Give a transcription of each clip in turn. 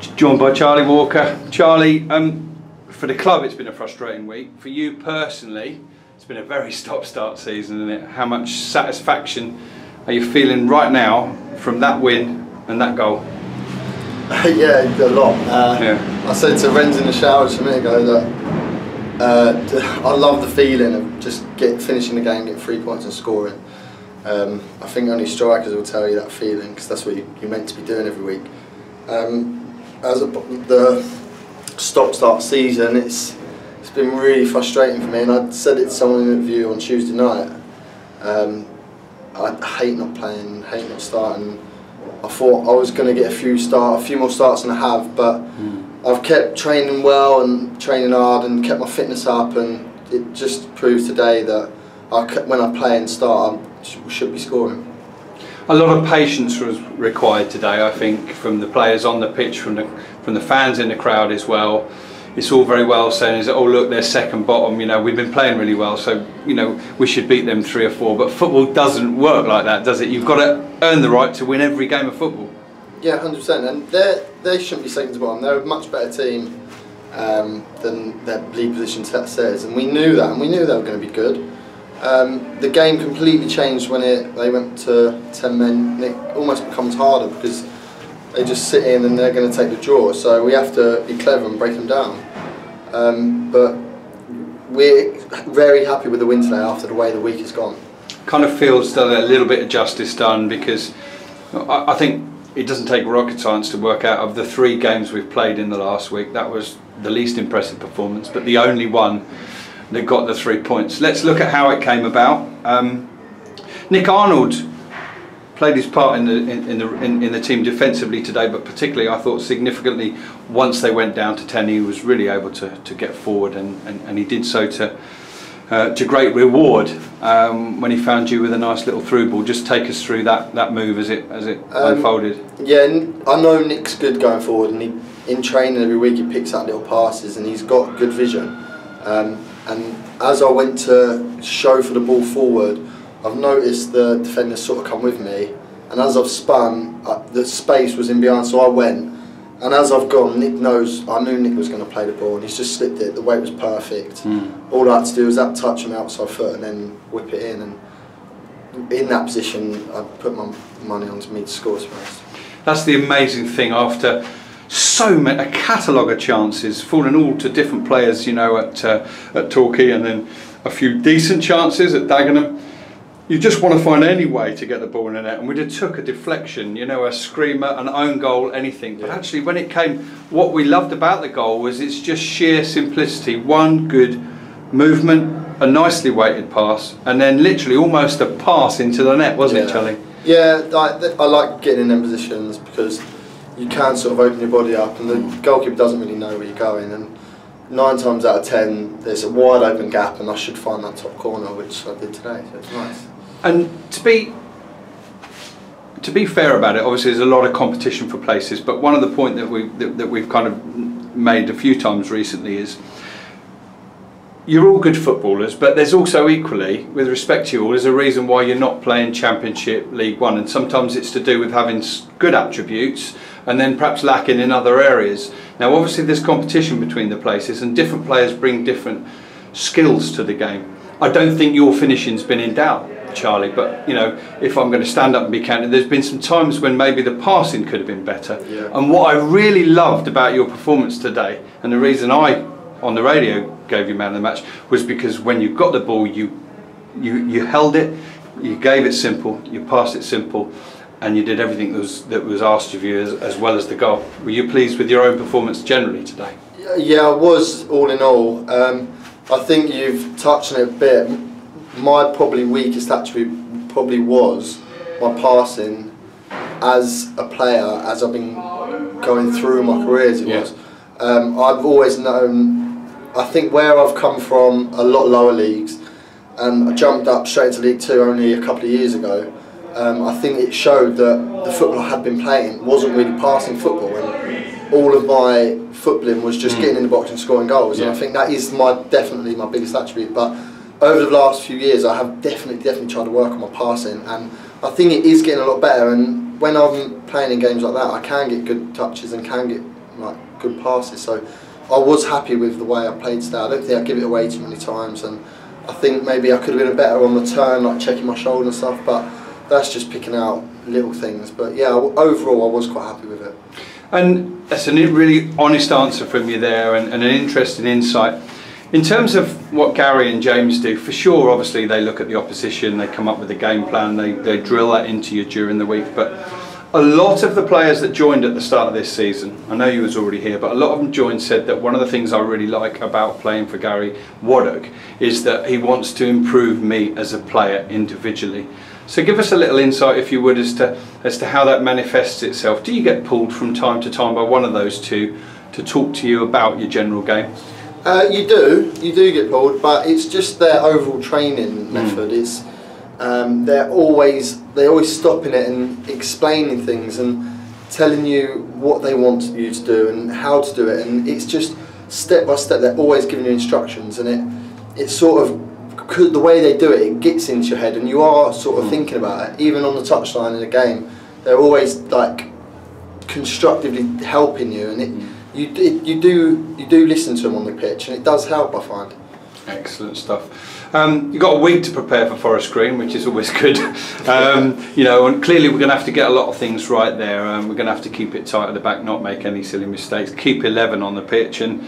Joined by Charlie Walker. Charlie, for the club it's been a frustrating week. For you personally, it's been a very stop-start season, isn't it? How much satisfaction are you feeling right now from that win and that goal? Yeah, a lot. I said to Renz in the shower just a minute ago that I love the feeling of just finishing the game, getting 3 points and scoring. I think only strikers will tell you that feeling, because that's what you're meant to be doing every week. As the stop-start season, it's been really frustrating for me, and I said it to someone in an interview on Tuesday night. I hate not playing, hate not starting. I thought I was going to get a few more starts than I have, but I've kept training well and training hard and kept my fitness up, and it just proves today that when I play and start, I should be scoring. A lot of patience was required today, I think, from the players on the pitch, from the fans in the crowd as well. It's all very well saying, oh look, they're second bottom, you know, we've been playing really well, so you know we should beat them 3 or 4. But football doesn't work like that, does it? You've got to earn the right to win every game of football. Yeah, 100%. And they shouldn't be second to bottom. They're a much better team than their league position says, and we knew that, and we knew they were going to be good. The game completely changed when they went to 10 men. It almost becomes harder because they just sit in and they're going to take the draw. So we have to be clever and break them down. But we're very happy with the win today after the way the week has gone. Kind of feels that a little bit of justice done, because I think it doesn't take rocket science to work out, of the 3 games we've played in the last week, that was the least impressive performance, but the only one that got the 3 points. Let's look at how it came about. Nick Arnold played his part in the team defensively today, but particularly I thought significantly once they went down to 10, he was really able to get forward, and he did so to great reward when he found you with a nice little through ball. Just take us through that move as it unfolded. Yeah, I know Nick's good going forward, and in training every week he picks out little passes, and he's got good vision. And as I went to show for the ball forward, I've noticed the defenders sort of come with me, and as I've spun, the space was in behind, so I went. And as I've gone, Nick knows, I knew Nick was going to play the ball, and he's just slipped it. The weight was perfect. All I had to do was that touch on the outside foot and then whip it in. And in that position, I put my money on to me to score first. That's the amazing thing. After so many, a catalogue of chances, falling all to different players, you know, at Torquay, and then a few decent chances at Dagenham. You just want to find any way to get the ball in the net, and we just took a deflection, you know, a screamer, an own goal, anything. But actually, when it came, what we loved about the goal was its just sheer simplicity. One good movement, a nicely weighted pass, and then literally almost a pass into the net, wasn't it, Charlie? Yeah, I like getting in them positions because you can sort of open your body up, and the goalkeeper doesn't really know where you're going, and 9 times out of 10 there's a wide open gap, and I should find that top corner, which I did today, so it's nice. And to be fair about it, obviously there's a lot of competition for places, but one of the points that we've kind of made a few times recently is you're all good footballers, but there's also equally, with respect to you all, there's a reason why you're not playing Championship, League One, and sometimes it's to do with having good attributes and then perhaps lacking in other areas. Now obviously there's competition between the places, and different players bring different skills to the game. I don't think your finishing's been in doubt, Charlie, but you know, if I'm going to stand up and be counted, there's been some times when maybe the passing could have been better. Yeah. And what I really loved about your performance today, and the reason I on the radio gave you man of the match, was because when you got the ball, you held it, you gave it simple, you passed it simple, and you did everything that was asked of you, as well as the goal. Were you pleased with your own performance generally today? Yeah, I was, all in all. I think you've touched on it a bit. My probably weakest attribute probably was my passing as a player, as I've been going through my career as it was. I've always known, I think where I've come from, a lot lower leagues, and I jumped up straight into League Two only a couple of years ago. I think it showed that the football I had been playing wasn't really passing football, and all of my footballing was just getting in the box and scoring goals. And I think that is definitely my biggest attribute. But over the last few years, I have definitely tried to work on my passing, and I think it is getting a lot better. And when I'm playing in games like that, I can get good touches and can get like good passes. So I was happy with the way I played today. I don't think I give it away too many times, and I think maybe I could have been better on the turn, like checking my shoulder and stuff. But that's just picking out little things. But yeah, overall I was quite happy with it. And that's a really honest answer from you there, and an interesting insight. In terms of what Gary and James do, for sure, obviously they look at the opposition, they come up with a game plan, they drill that into you during the week. But a lot of the players that joined at the start of this season, I know you was already here, but a lot of them joined, said that one of the things I really like about playing for Gary Waddock is that he wants to improve me as a player individually. So give us a little insight, if you would, as to how that manifests itself. Do you get pulled from time to time by one of those two to talk to you about your general game? You do get pulled, but it's just their overall training method. It's they always stopping it and explaining things and telling you what they want you to do and how to do it, and it's just step by step. They're always giving you instructions, and it's sort of, because the way they do it, it gets into your head, and you are sort of thinking about it. Even on the touchline in a game, they're always like constructively helping you, and you do listen to them on the pitch, and it does help, I find. Excellent stuff. You've got a week to prepare for Forest Green, which is always good. You know, and clearly we're going to have to get a lot of things right there. We're going to have to keep it tight at the back, not make any silly mistakes, keep 11 on the pitch, and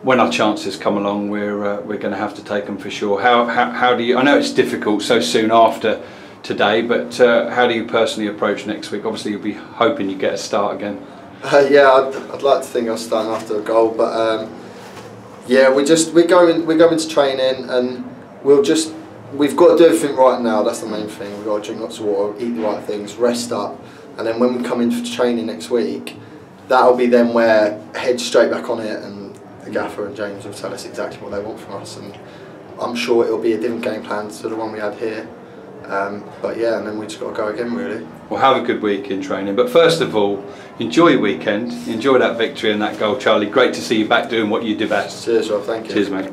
when our chances come along, we're going to have to take them for sure. How do you? I know it's difficult so soon after today, but how do you personally approach next week? Obviously, you'll be hoping you get a start again. Yeah, I'd like to think I'll start after a goal, but yeah, we're going to training, and we've got to do everything right now. That's the main thing. We've got to drink lots of water, eat the right things, rest up, and then when we come in for training next week, that'll be then where head straight back on it, and the gaffer and James will tell us exactly what they want from us, and I'm sure it'll be a different game plan to the one we had here. But yeah, and then we just got to go again, really. Well, have a good week in training, but first of all, enjoy your weekend, enjoy that victory and that goal, Charlie. Great to see you back doing what you do best. Cheers, Rob, thank you. Cheers, mate.